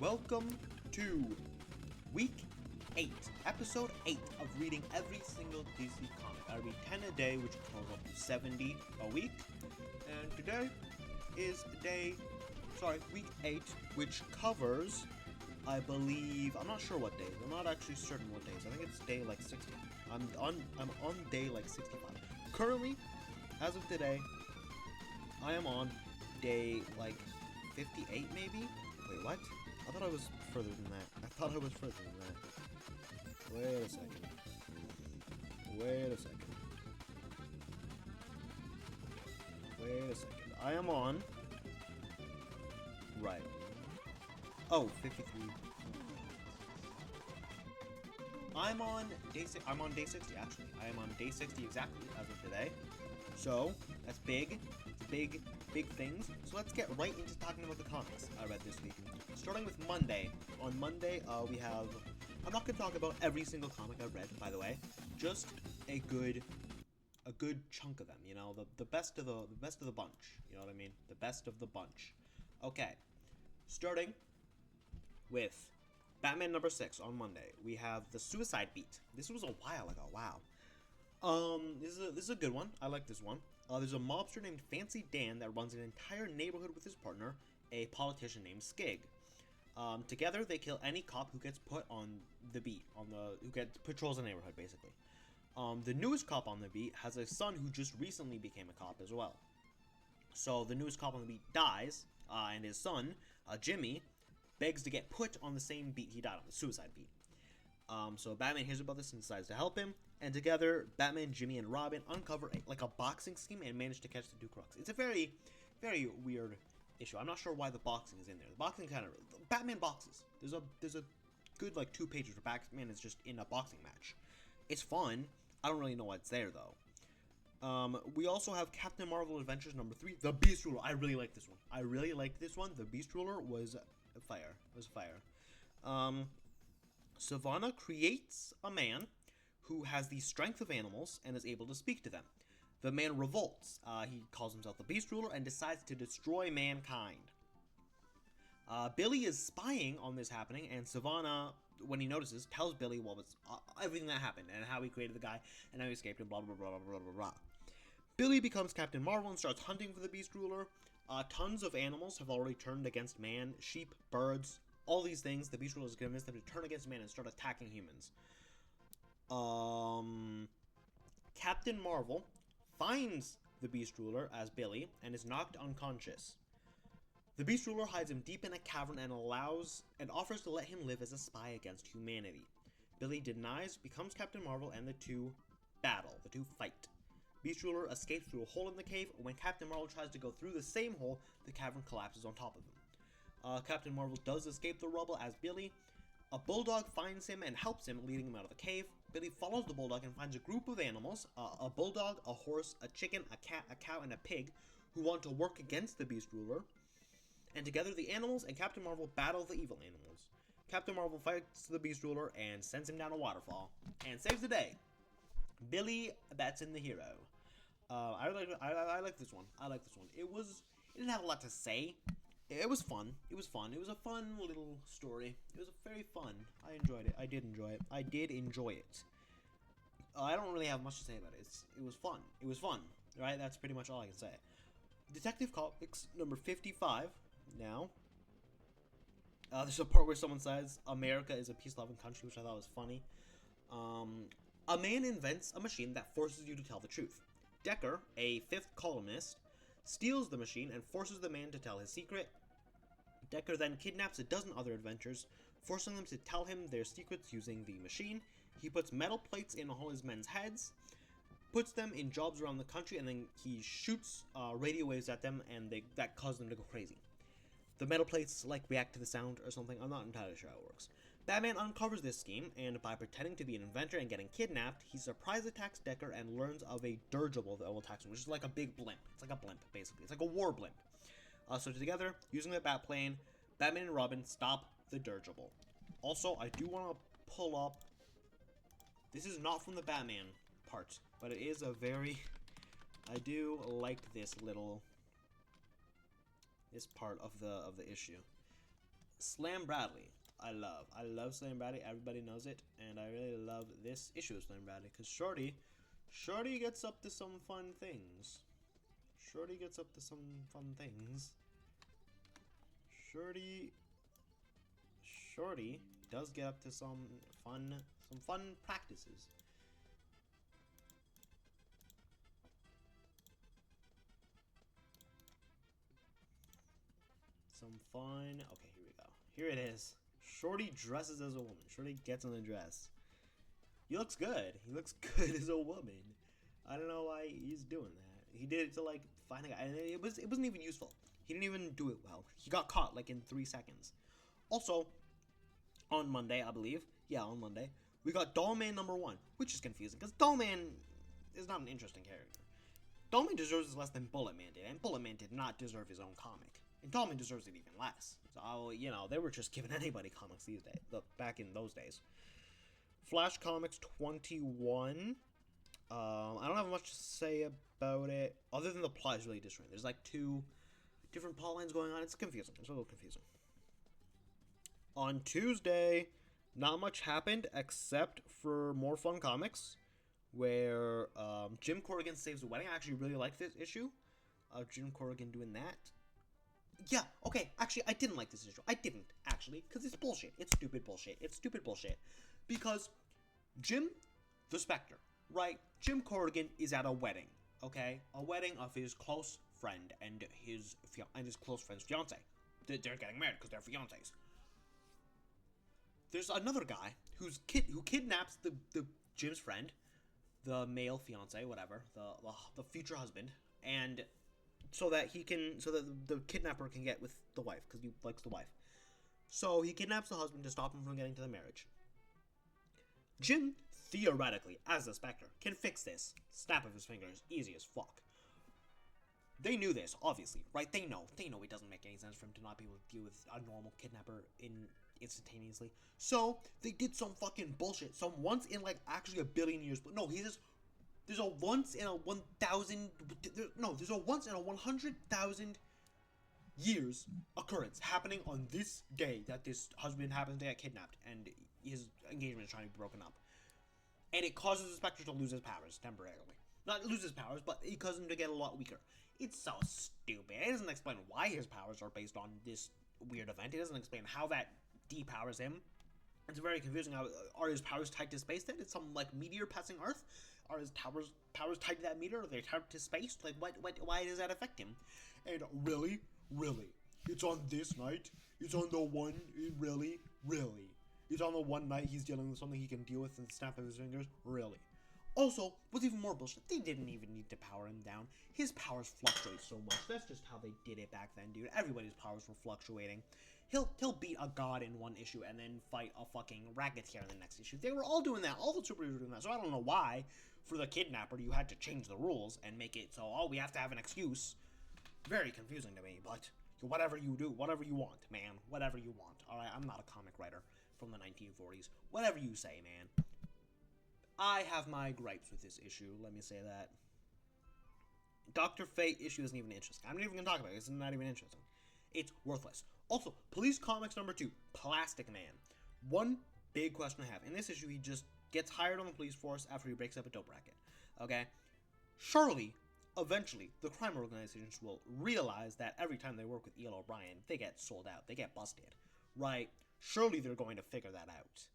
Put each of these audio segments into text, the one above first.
Welcome to week 8, episode 8 of reading every single DC comic. I read 10 a day, which totals up to 70 a week. And today is week 8, which covers, I believe, I'm not sure what days. I'm not actually certain what days. I think it's day like 60. I'm on day like 65. Currently, as of today, I am on day like 58 maybe? Wait, what? I thought I was further than that. Wait a second. I am on... Right. Oh, 53. I'm on day 60, actually. I am on day 60 exactly, as of today. So, that's big. It's big things. So let's get right into talking about the comics I read this week. Starting with Monday. On Monday, we have... I'm not going to talk about every single comic I've read, by the way. Just a good chunk of them, you know? The best of the bunch. You know what I mean? The best of the bunch. Okay. Starting with Batman number 6 on Monday. We have the Suicide Beat. This was a while ago. Wow. This is a good one. I like this one. There's a mobster named Fancy Dan that runs an entire neighborhood with his partner, a politician named Skig. Together, they kill any cop who gets put on the beat, who patrols the neighborhood, basically. The newest cop on the beat has a son who just recently became a cop as well. So the newest cop on the beat dies, and his son, Jimmy, begs to get put on the same beat he died on, the Suicide Beat. So Batman hears about this and decides to help him, and together, Batman, Jimmy, and Robin uncover a boxing scheme and manage to catch the two crooks. It's a very, very weird issue. I'm not sure why the boxing is in there. The boxing Batman boxes. There's a good, 2 pages where Batman is just in a boxing match. It's fun. I don't really know what's there, though. We also have Captain Marvel Adventures number 3, The Beast Ruler. I really like this one. The Beast Ruler was fire. Sivana creates a man who has the strength of animals and is able to speak to them. The man revolts. He calls himself the Beast Ruler and decides to destroy mankind. Billy is spying on this happening, and Sivana, when he notices, tells Billy everything that happened and how he created the guy and how he escaped and blah blah blah blah blah blah. Billy becomes Captain Marvel and starts hunting for the Beast Ruler. Tons of animals have already turned against man: sheep, birds, all these things. The Beast Ruler is convinced them to turn against man and start attacking humans. Captain Marvel finds the Beast Ruler as Billy and is knocked unconscious. The Beast Ruler hides him deep in a cavern and offers to let him live as a spy against humanity. Billy denies, becomes Captain Marvel, and the two fight. Beast Ruler escapes through a hole in the cave. When Captain Marvel tries to go through the same hole, the cavern collapses on top of him. Captain Marvel does escape the rubble as Billy. A bulldog finds him and helps him, leading him out of the cave. Billy follows the bulldog and finds a group of animals, a bulldog, a horse, a chicken, a cat, a cow, and a pig, who want to work against the Beast Ruler. And together the animals and Captain Marvel battle the evil animals. Captain Marvel fights the Beast Ruler and sends him down a waterfall and saves the day. Billy Batson the hero. I like this one. It didn't have a lot to say. It was fun. It was a fun little story. It was very fun. I enjoyed it. I did enjoy it. I don't really have much to say about it. It was fun. Right? That's pretty much all I can say. Detective Comics number 55. Now, there's a part where someone says America is a peace-loving country, which I thought was funny. A man invents a machine that forces you to tell the truth. Decker, a 5th columnist, steals the machine and forces the man to tell his secret. Decker then kidnaps a dozen other adventurers, forcing them to tell him their secrets using the machine. He puts metal plates in all his men's heads, puts them in jobs around the country, and then he shoots radio waves at them, and that causes them to go crazy. The metal plates, react to the sound or something. I'm not entirely sure how it works. Batman uncovers this scheme, and by pretending to be an inventor and getting kidnapped, he surprise attacks Decker and learns of a dirigible that will attack him, which is like a big blimp. It's like a blimp, basically. It's like a war blimp. So together, using the Batplane, Batman and Robin stop the dirigible. Also, I do want to pull up... This is not from the Batman part, but it is a very... I do like this part of the issue. Slam Bradley. I love Slam Bradley. Everybody knows it, and I really love this issue of Slam Bradley because Shorty gets up to some fun things. Shorty gets up to some fun things. Shorty does get up to some fun practices. Some fun. Okay, here we go. Here it is. Shorty dresses as a woman. Shorty gets in the dress. He looks good. He looks good as a woman. I don't know why he's doing that. He did it to like find a guy, and it wasn't even useful. He didn't even do it well. He got caught like in 3 seconds. Also, on Monday, I believe. Yeah, on Monday, we got Dollman #1, which is confusing because Dollman is not an interesting character. Dollman deserves less than Bullet Man did, and Bullet Man did not deserve his own comic. And Dollman deserves it even less. So, you know, they were just giving anybody comics these days, back in those days. Flash Comics 21. I don't have much to say about it, other than the plot is really disjointed. There's like 2 different plot lines going on. It's confusing. It's a little confusing. On Tuesday, not much happened except for More Fun Comics, where Jim Corrigan Saves the Wedding. I actually really like this issue of Jim Corrigan doing that. Yeah, okay, actually, I didn't like this issue. I didn't, actually, because it's bullshit. It's stupid bullshit. It's stupid bullshit. Because Jim the Spectre, right? Jim Corrigan is at a wedding, okay? A wedding of his close friend and his close friend's fiance. They're getting married because they're fiancés. There's another guy who kidnaps the Jim's friend, the male fiance, whatever, the future husband, and so that the kidnapper can get with the wife because he likes the wife. So he kidnaps the husband to stop him from getting to the marriage. Jim, theoretically, as the Spectre, can fix this. Snap of his fingers, easy as fuck. They knew this, obviously, right? They know it doesn't make any sense for him to not be able to deal with a normal kidnapper instantaneously. So they did some fucking bullshit. Some once in like actually a billion years, but no, there's a once in a 1,000. No, there's a once in a 100,000 years occurrence happening on this day that this husband happens to get kidnapped and his engagement is trying to be broken up, and it causes the Spectre to lose his powers temporarily. Not lose his powers, but it causes him to get a lot weaker. It's so stupid. It doesn't explain why his powers are based on this weird event. It doesn't explain how that depowers him. It's very confusing. Are his powers tied to space then? It's some like meteor passing Earth? Are his powers tied to that meteor? Are they tied to space? Like why does that affect him? And really, it's on this night. It's on the one. Really. It's on the one night he's dealing with something he can deal with in the snap of his fingers. Really. Also, what's even more bullshit, they didn't even need to power him down. His powers fluctuate so much. That's just how they did it back then, dude. Everybody's powers were fluctuating. He'll beat a god in one issue and then fight a fucking racketeer in the next issue. They were all doing that. All the superheroes were doing that. So I don't know why, for the kidnapper, you had to change the rules and make it so, we have to have an excuse. Very confusing to me, but whatever you do, whatever you want, man. Whatever you want. Alright, I'm not a comic writer from the 1940s. Whatever you say, man. I have my gripes with this issue, let me say that. Dr. Fate issue isn't even interesting. I'm not even going to talk about it. It's not even interesting. It's worthless. Also, Police Comics #2, Plastic Man. One big question I have. In this issue, he just gets hired on the police force after he breaks up a dope racket. Okay? Surely, eventually, the crime organizations will realize that every time they work with E.L. O'Brien, they get sold out. They get busted. Right? Surely they're going to figure that out.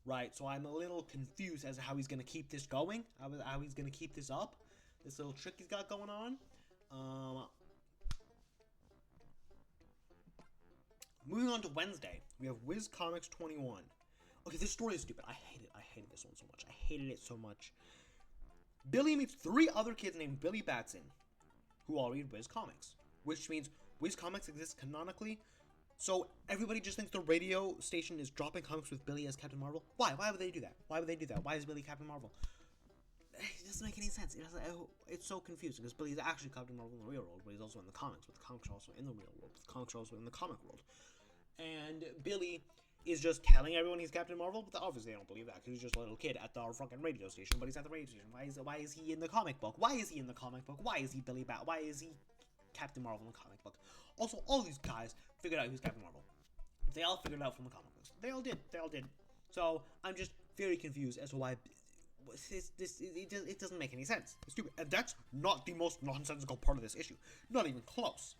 Right, so I'm a little confused as to how he's going to keep this going, how he's going to keep this up, this little trick he's got going on. Moving on to Wednesday, we have Wiz Comics 21. Okay, this story is stupid. I hated this one so much. I hated it so much. Billy meets 3 other kids named Billy Batson, who all read Wiz Comics, which means Wiz Comics exists canonically. So everybody just thinks the radio station is dropping comics with Billy as Captain Marvel. Why? Why would they do that? Why would they do that? Why is Billy Captain Marvel? It doesn't make any sense. It's so confusing because Billy's actually Captain Marvel in the real world, but he's also in the comics. But the comics are also in the real world. But the comics are also in the comic world. And Billy is just telling everyone he's Captain Marvel, but obviously they don't believe that because he's just a little kid at the fucking radio station. But he's at the radio station. Why is he in the comic book? Why is he in the comic book? Why is he Billy Bat? Why is he Captain Marvel in the comic book? Also, all these guys figured out who's Captain Marvel. They all figured it out from the comic books. They all did. They all did. So I'm just very confused as to why it doesn't make any sense. It's stupid. And that's not the most nonsensical part of this issue. Not even close.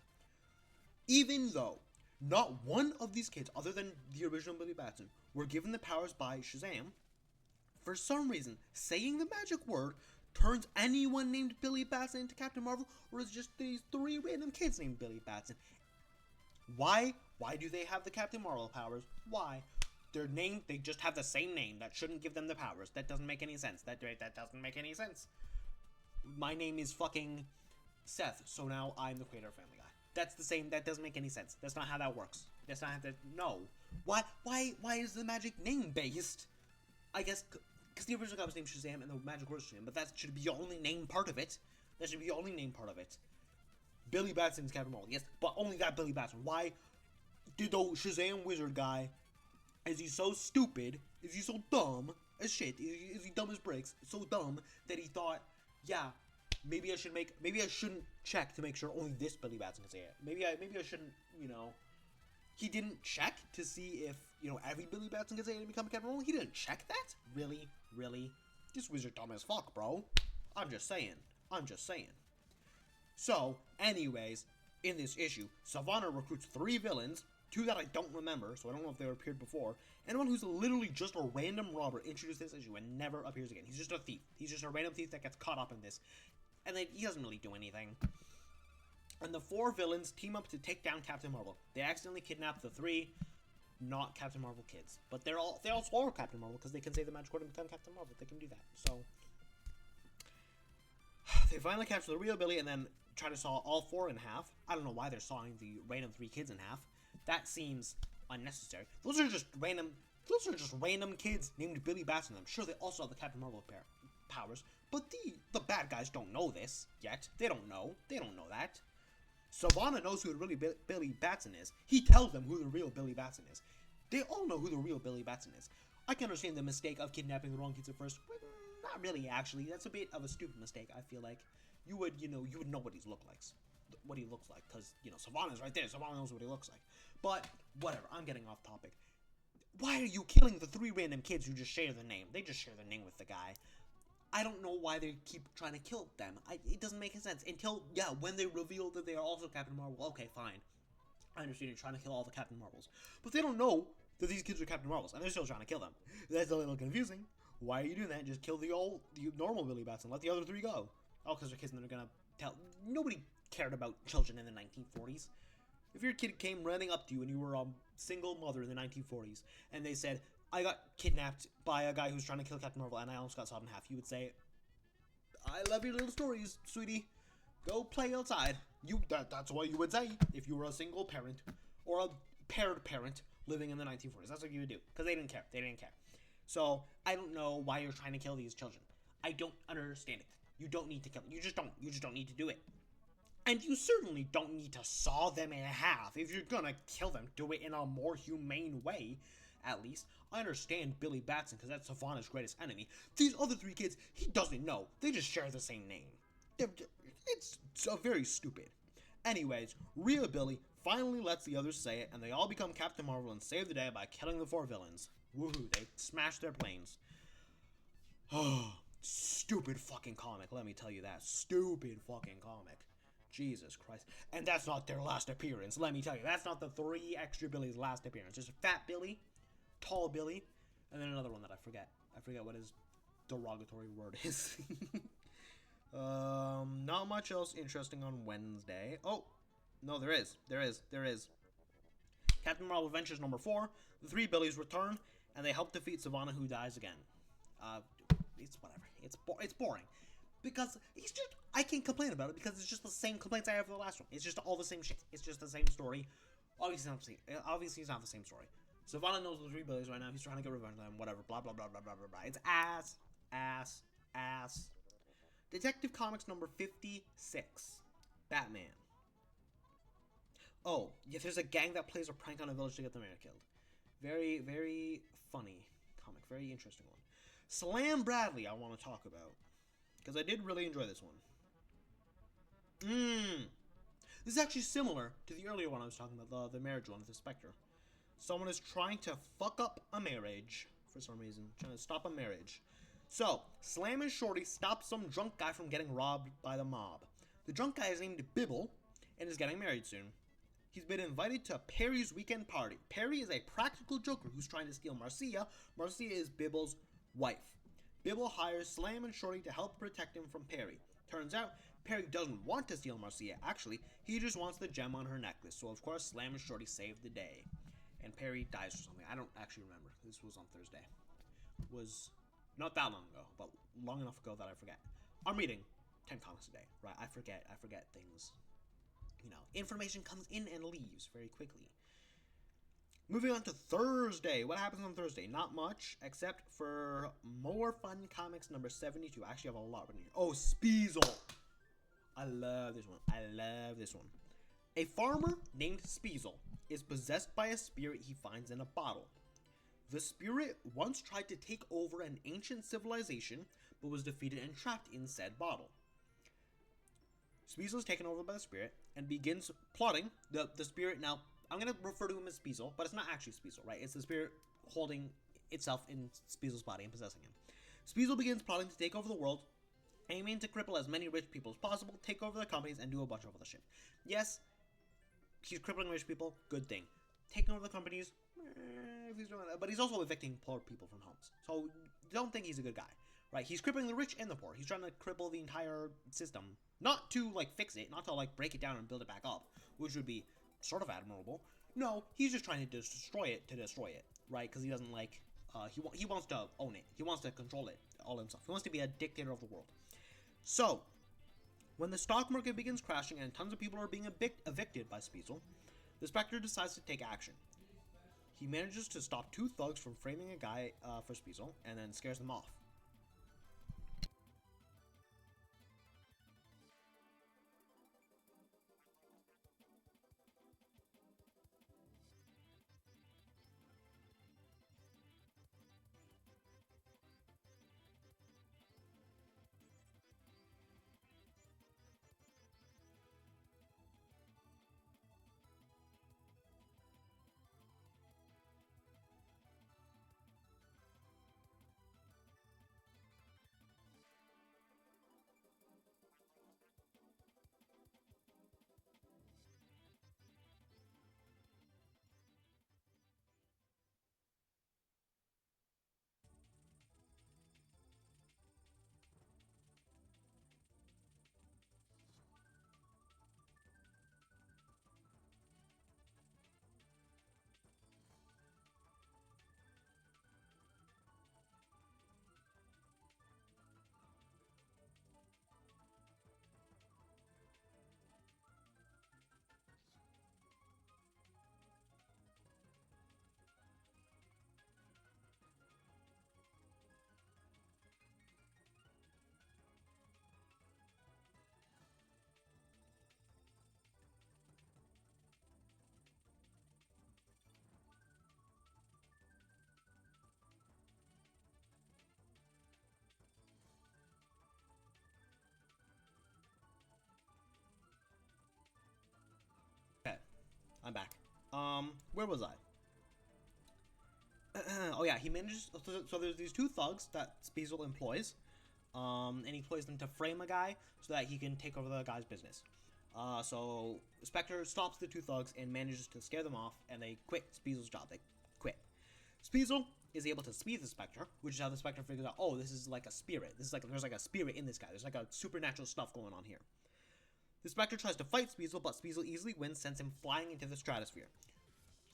Even though not one of these kids, other than the original Billy Batson, were given the powers by Shazam, for some reason, saying the magic word turns anyone named Billy Batson into Captain Marvel, or is it just these 3 random kids named Billy Batson? Why? Why do they have the Captain Marvel powers? Why? Their name, they just have the same name. That shouldn't give them the powers. That doesn't make any sense. That doesn't make any sense. My name is fucking Seth, so now I'm the creator of Family Guy. That's the same. That doesn't make any sense. That's not how that works. That's not how that. No. Why is the magic name based? I guess because the original guy was named Shazam and the magic word Shazam, but that should be the only name part of it. That should be the only name part of it. Billy Batson's Captain Marvel, yes, but only that Billy Batson. Why did the Shazam wizard guy? Is he so stupid? Is he so dumb as shit? Is he dumb as bricks? So dumb that he thought, yeah, maybe I shouldn't check to make sure only this Billy Batson can say it. Maybe I shouldn't, He didn't check to see if, every Billy Batson can say it and become Captain Marvel. He didn't check that? Really? This wizard dumb as fuck, bro. I'm just saying. So, anyways, in this issue, Sivana recruits 3 villains, 2 that I don't remember, so I don't know if they appeared before, and one who's literally just a random robber introduced this issue and never appears again. He's just a thief. He's just a random thief that gets caught up in this, and he doesn't really do anything. And the 4 villains team up to take down Captain Marvel. They accidentally kidnap the 3 not Captain Marvel kids, but they also are Captain Marvel because they can say the magic word and become Captain Marvel. They can do that. So they finally capture the real Billy and then try to saw all 4 in half. I don't know why they're sawing the random 3 kids in half. That seems unnecessary. Those are just random kids named Billy Batson. I'm sure they also have the Captain Marvel powers, but the bad guys don't know this yet. They don't know that. Sivana knows who the really Billy Batson is. He tells them who the real Billy Batson is. They all know who the real Billy Batson is. I can understand the mistake of kidnapping the wrong kids at first. But not really, actually. That's a bit of a stupid mistake, I feel like. You would know what he looks like, because, Sivana's right there. Sivana knows what he looks like. But, whatever, I'm getting off topic. Why are you killing the 3 random kids who just share the name? They just share the name with the guy. I don't know why they keep trying to kill them. It doesn't make sense. Until, when they reveal that they are also Captain Marvel, okay, fine. I understand you're trying to kill all the Captain Marvels. But they don't know that these kids are Captain Marvels, and they're still trying to kill them. That's a little confusing. Why are you doing that? Just kill the normal Billy Batson. Let the other 3 go. Oh, because they're kids and they're gonna tell. Nobody cared about children in the 1940s. If your kid came running up to you and you were a single mother in the 1940s, and they said, I got kidnapped by a guy who's trying to kill Captain Marvel and I almost got sawed in half, you would say, I love your little stories, sweetie. Go play outside. That's what you would say if you were a single parent or a paired parent living in the 1940s. That's what you would do. Because they didn't care. So, I don't know why you're trying to kill these children. I don't understand it. You don't need to kill them. You just don't need to do it. And you certainly don't need to saw them in half. If you're gonna kill them, do it in a more humane way, at least. I understand Billy Batson, because that's Sivana's greatest enemy. These other 3 kids, he doesn't know. They just share the same name. It's very stupid. Anyways, real Billy finally lets the others say it, and they all become Captain Marvel and save the day by killing the 4 villains. Woohoo, they smash their planes. Oh, stupid fucking comic, let me tell you that. Stupid fucking comic. Jesus Christ. And that's not their last appearance, let me tell you. That's not the 3 extra Billy's last appearance. There's Fat Billy, Tall Billy, and then another one that I forget. I forget what his derogatory word is. Not much else interesting on Wednesday. Oh, no, there is. Captain Marvel Adventures number 4. The 3 Billies return, and they help defeat Sivana, who dies again. It's whatever. It's boring. Because I can't complain about it because it's just the same complaints I have for the last one. It's just all the same shit. It's just the same story. Obviously it's not the same story. Sivana knows the 3 Billies right now. He's trying to get revenge on them. Whatever. Blah, blah, blah, blah, blah, blah, blah. It's ass. Detective Comics number 56. Batman. Oh, yeah, there's a gang that plays a prank on a village to get the mayor killed. Very, very funny comic. Very interesting one. Slam Bradley I want to talk about. Because I did really enjoy this one. This is actually similar to the earlier one I was talking about, the marriage one with the Spectre. Someone is trying to fuck up a marriage for some reason, trying to stop a marriage. So, Slam and Shorty stop some drunk guy from getting robbed by the mob. The drunk guy is named Bibble and is getting married soon. He's been invited to Perry's weekend party. Perry is a practical joker who's trying to steal Marcia. Marcia is Bibble's wife. Bibble hires Slam and Shorty to help protect him from Perry. Turns out, Perry doesn't want to steal Marcia, actually. He just wants the gem on her necklace. So, of course, Slam and Shorty save the day. And Perry dies or something. I don't actually remember. This was on Thursday. It was not that long ago, but long enough ago that I forget. I'm reading 10 comics a day, right? I forget things. You know, information comes in and leaves very quickly. Moving on to Thursday. What happens on Thursday? Not much, except for More Fun Comics number 72. I actually have a lot written here. Oh, Speezel. I love this one. A farmer named Speezel is possessed by a spirit he finds in a bottle. The spirit once tried to take over an ancient civilization, but was defeated and trapped in said bottle. Speezel is taken over by the spirit and begins plotting. The spirit, now, I'm going to refer to him as Speezel, but it's not actually Speezel, right? It's the spirit holding itself in Speezel's body and possessing him. Speezel begins plotting to take over the world, aiming to cripple as many rich people as possible, take over their companies, and do a bunch of other shit. Yes, he's crippling rich people, good thing. Taking over the companies, if he's doing that, but he's also evicting poor people from homes. So don't think he's a good guy, right? He's crippling the rich and the poor. He's trying to cripple the entire system, not to like fix it, not to like break it down and build it back up, which would be sort of admirable. No, he's just trying to destroy it, right? Because he doesn't like, he wants to own it. He wants to control it all himself. He wants to be a dictator of the world. So, when the stock market begins crashing and tons of people are being evicted by Speezel, the Spectre decides to take action. He manages to stop two thugs from framing a guy for Speezel and then scares them off. Okay, I'm back. Where was I? Oh yeah, he manages. So there's these two thugs that Speezel employs, and he employs them to frame a guy so that he can take over the guy's business. So Spectre stops the two thugs and manages to scare them off, and they quit Speezel's job. They quit. Speezel is able to speed the Spectre, which is how the Spectre figures out, oh, this is like a spirit. This is like, there's like a spirit in this guy. There's like a supernatural stuff going on here. The Spectre tries to fight Speezel, but Speezel easily wins, sends him flying into the stratosphere.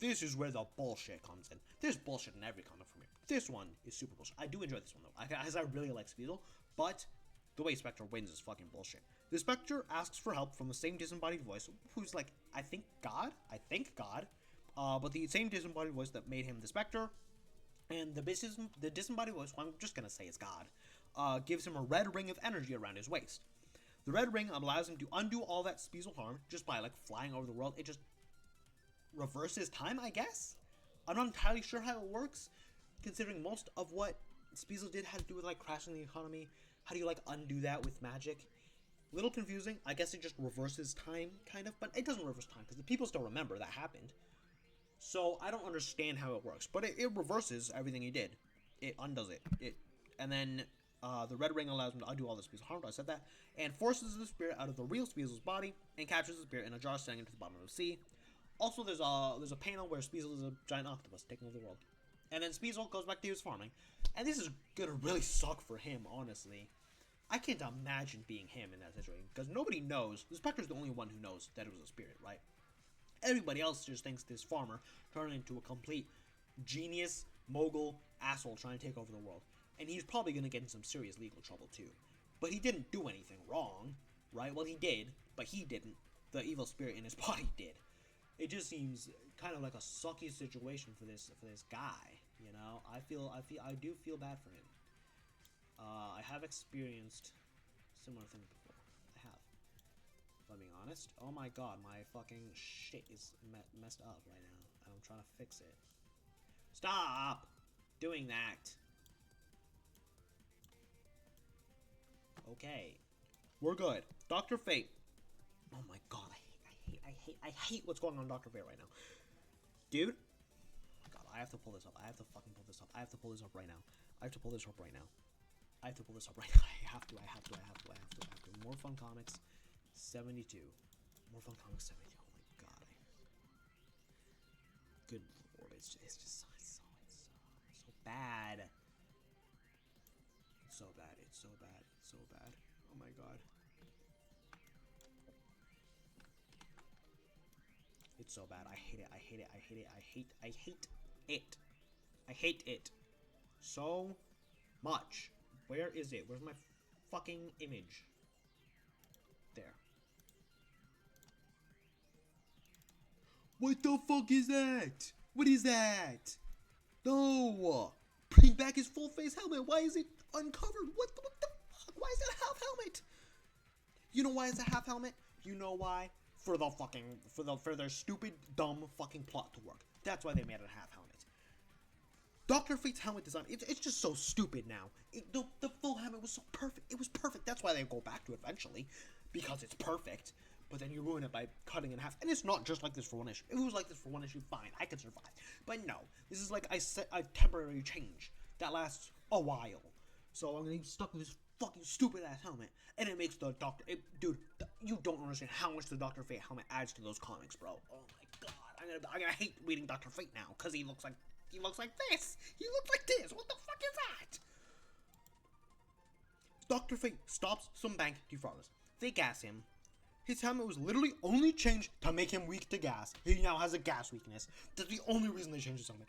This is where the bullshit comes in. There's bullshit in every comic from here. This one is super bullshit. I do enjoy this one, though, because I really like Speezel, but the way Spectre wins is fucking bullshit. The Spectre asks for help from the same disembodied voice, who's like, I think God, but the same disembodied voice that made him the Spectre, and the disembodied voice, well, I'm just gonna say it's God, gives him a red ring of energy around his waist. The red ring allows him to undo all that Speezel harm just by, like, flying over the world. It just reverses time, I guess? I'm not entirely sure how it works, considering most of what Speezel did had to do with, like, crashing the economy. How do you, like, undo that with magic? A little confusing. I guess it just reverses time, kind of, but it doesn't reverse time, because the people still remember that happened. So I don't understand how it works, but it reverses everything he did. It undoes it. And then the red ring allows him to undo all the Speezel harm. I said that, and forces the spirit out of the real Speezel's body and captures the spirit in a jar, sending it to the bottom of the sea. Also, there's a panel where Speezel is a giant octopus taking over the world, and then Speezel goes back to his farming, and this is gonna really suck for him, honestly. I can't imagine being him in that situation because nobody knows. The Spectre's the only one who knows that it was a spirit, right? Everybody else just thinks this farmer turned into a complete genius, mogul, asshole trying to take over the world. And he's probably going to get in some serious legal trouble too. But he didn't do anything wrong, right? Well, he did, but he didn't. The evil spirit in his body did. It just seems kind of like a sucky situation for this guy, you know? I do feel bad for him. I have experienced similar things before. I have. If I'm being honest. Oh my god, my fucking shit is messed up right now. And I'm trying to fix it. Stop doing that. Okay. We're good. Dr. Fate. Oh my god, I hate what's going on in Dr. Fate right now. Dude. God, I have to pull this up. I have to fucking pull this up. I have to pull this up right now. I have to pull this up right now. I have to pull this up right now. I have to. More Fun Comics 72. More Fun Comics 72. Oh my god. Good lord. It's just so bad. It's so bad. It's so bad. It's so bad. Oh my god. It's so bad. I hate it. I hate it. I hate it. I hate it. I hate it so much. Where is it? Where's my fucking image? There. What the fuck is that? What is that? No! Bring back his full face helmet. Why is it uncovered? What the fuck? Why is it a half helmet? You know why it's a half helmet? You know why? For the fucking for their stupid, dumb fucking plot to work. That's why they made it a half helmet. Dr. Fate's helmet design, it's just so stupid now. The full helmet was so perfect. It was perfect. That's why they go back to it eventually. Because it's perfect. But then you ruin it by cutting it in half. And it's not just like this for one issue. If it was like this for one issue, fine. I could survive. But no. This is like a temporary change that lasts a while. So I'm going to be stuck with this fucking stupid ass helmet. And it makes the Doctor... dude, you don't understand how much the Dr. Fate helmet adds to those comics, bro. Oh my god. I'm gonna hate reading Dr. Fate now. Because he looks like this. He looks like this. What the fuck is that? Dr. Fate stops some bank defrauders. They gas him. His helmet was literally only changed to make him weak to gas. He now has a gas weakness. That's the only reason they changed his helmet.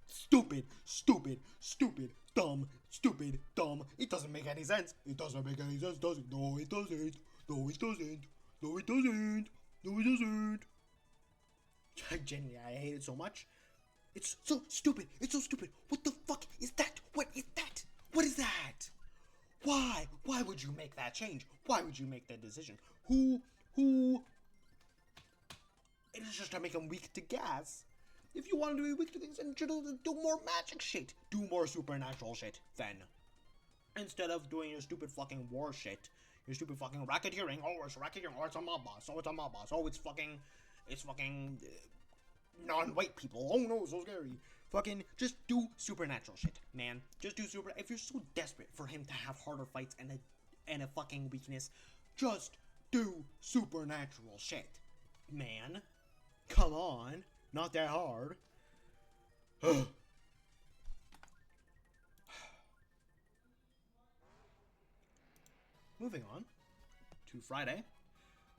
Stupid, stupid, stupid, dumb, stupid, dumb. It doesn't make any sense. It doesn't make any sense, does it? No, it doesn't. No, it doesn't. No, it doesn't. No, it doesn't. Genuinely, I hate it so much. It's so stupid. It's so stupid. What the fuck is that? What is that? What is that? Why? Why would you make that change? Why would you make that decision? Who? It is just to make him weak to gas. If you want to be weak to things, then do more magic shit. Do more supernatural shit, then. Instead of doing your stupid fucking war shit. Your stupid fucking racketeering. Oh, it's racketeering. Oh, it's a mob boss. Oh, it's a mob boss. Oh, it's fucking non-white people. Oh no, so scary. Fucking just do supernatural shit, man. Just do super. If you're so desperate for him to have harder fights and a fucking weakness, just do supernatural shit, man. Come on, not that hard. Moving on to Friday.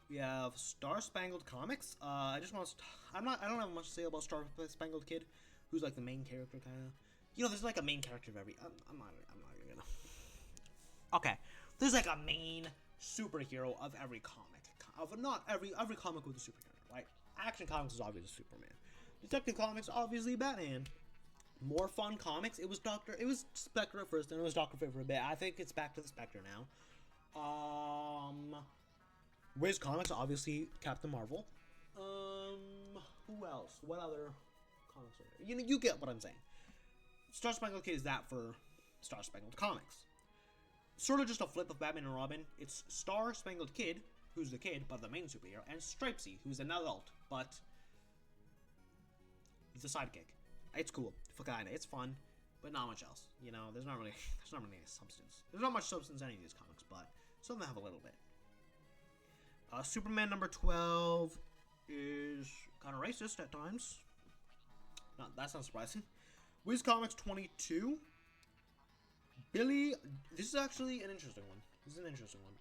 We have Star Spangled Comics. I don't have much to say about Star Spangled Kid, who's like the main character, kind of. You know, there's like a main character of every. I'm not gonna. Okay, there's like a main superhero of every comic. Not every comic with a superhero, right? Action Comics is obviously Superman. Detective Comics, obviously Batman. More Fun Comics. It was Spectre at first, and it was Dr. Fate for a bit. I think it's back to the Spectre now. Wiz Comics, obviously Captain Marvel. Who else? What other comics are there? You get what I'm saying. Star Spangled Kid is that for Star Spangled Comics. Sort of just a flip of Batman and Robin. It's Star Spangled Kid, who's the kid, but the main superhero, and Stripesy, who's an adult, but He's a sidekick. It's cool, for kinda. It's fun, but not much else. You know, there's not really any substance. There's not much substance in any of these comics, but some of them have a little bit. Superman number 12 is kind of racist at times. That's not surprising. Wiz Comics 22. Billy, this is actually an interesting one. This is an interesting one.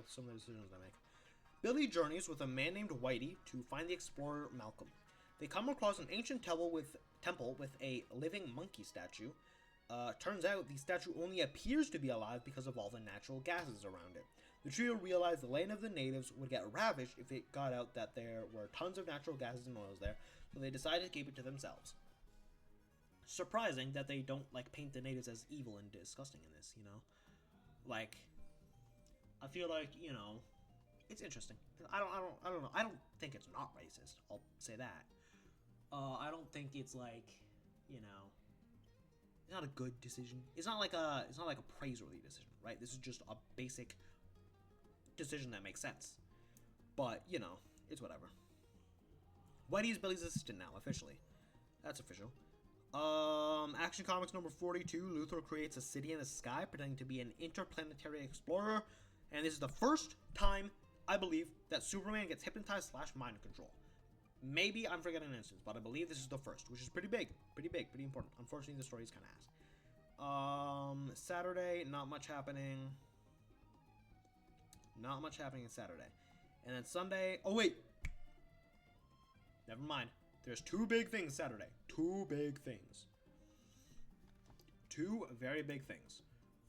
Some of the decisions they make. Billy journeys with a man named Whitey to find the explorer Malcolm. They come across an ancient temple with a living monkey statue. Turns out the statue only appears to be alive because of all the natural gases around it. The trio realized the land of the natives would get ravaged if it got out that there were tons of natural gases and oils there, so they decided to keep it to themselves. Surprising that they don't like paint the natives as evil and disgusting in this, you know? Like, I feel like, you know, it's interesting. I don't know. I don't think it's not racist. I'll say that. I don't think it's like, you know, it's not a good decision. It's not like a praiseworthy decision, right? This is just a basic decision that makes sense. But, you know, it's whatever. Whitey is Billy's assistant now, officially. That's official. Action Comics number 42. Luthor creates a city in the sky pretending to be an interplanetary explorer. And this is the first time, I believe, that Superman gets hypnotized / mind control. Maybe I'm forgetting an instance, but I believe this is the first, which is pretty big, pretty important. Unfortunately, the story is kind of ass. Saturday, not much happening. Not much happening on Saturday. And then Sunday, oh wait! Never mind. There's two big things Saturday. Two big things. Two very big things.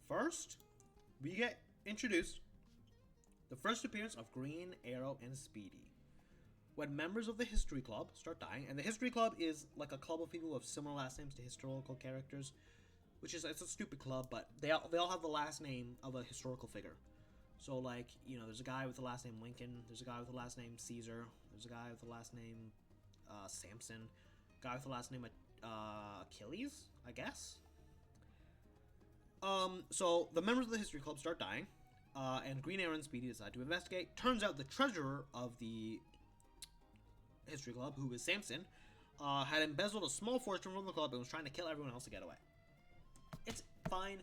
First, we get introduced the first appearance of Green Arrow and Speedy. When members of the History Club start dying, and the History Club is like a club of people who have similar last names to historical characters, which is, it's a stupid club, but they all have the last name of a historical figure. So, like, you know, there's a guy with the last name Lincoln, there's a guy with the last name Caesar, there's a guy with the last name Samson, a guy with the last name Achilles, I guess? So the members of the History Club start dying, and Green Arrow and Speedy decide to investigate. Turns out the treasurer of the History Club, who is Samson, had embezzled a small fortune from the club and was trying to kill everyone else to get away. It's fine.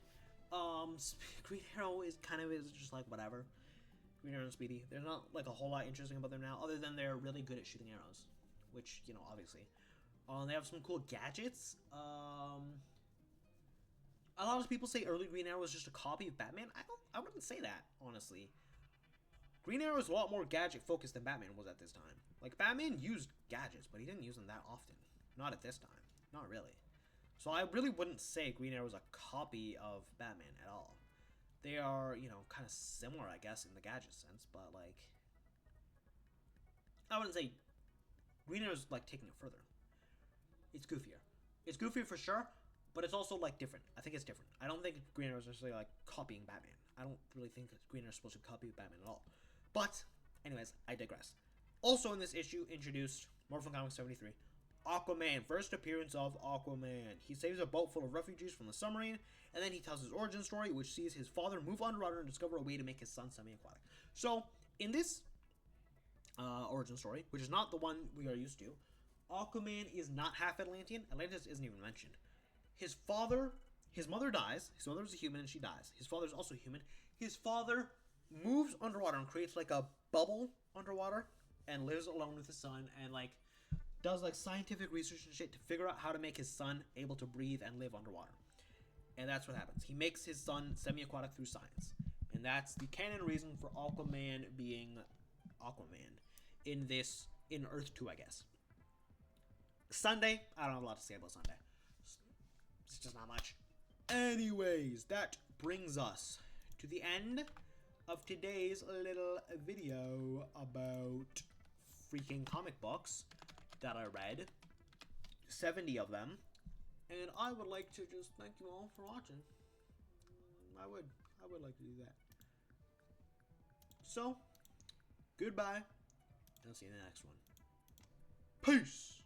Green Arrow is just like whatever. Green Arrow and Speedy. There's not like a whole lot interesting about them now, other than they're really good at shooting arrows, which, you know, obviously. They have some cool gadgets. A lot of people say early Green Arrow was just a copy of Batman. I wouldn't say that, honestly. Green Arrow is a lot more gadget focused than Batman was at this time. Like, Batman used gadgets, but he didn't use them that often. Not at this time. Not really. So I really wouldn't say Green Arrow is a copy of Batman at all. They are, you know, kind of similar, I guess, in the gadget sense, but, like, I wouldn't say Green Arrow's, like, taking it further. It's goofier. It's goofier for sure, but it's also, like, different. I think it's different. I don't think Green Arrow is necessarily, like, copying Batman. I don't really think Green Arrow is supposed to copy Batman at all. But, anyways, I digress. Also in this issue, introduced, Marvel Comics 73, Aquaman. First appearance of Aquaman. He saves a boat full of refugees from the submarine, and then he tells his origin story, which sees his father move underwater and discover a way to make his son semi-aquatic. So, in this origin story, which is not the one we are used to, Aquaman is not half Atlantean. Atlantis isn't even mentioned. His mother dies. His mother is a human and she dies. His father is also human. His father moves underwater and creates like a bubble underwater and lives alone with his son and like does like scientific research and shit to figure out how to make his son able to breathe and live underwater. And that's what happens. He makes his son semi-aquatic through science. And that's the canon reason for Aquaman being Aquaman in Earth 2, I guess. Sunday, I don't have a lot to say about Sunday. It's just not much. Anyways, that brings us to the end of today's little video about freaking comic books that I read. 70 of them. And I would like to just thank you all for watching. I would like to do that. So, goodbye. And I'll see you in the next one. Peace!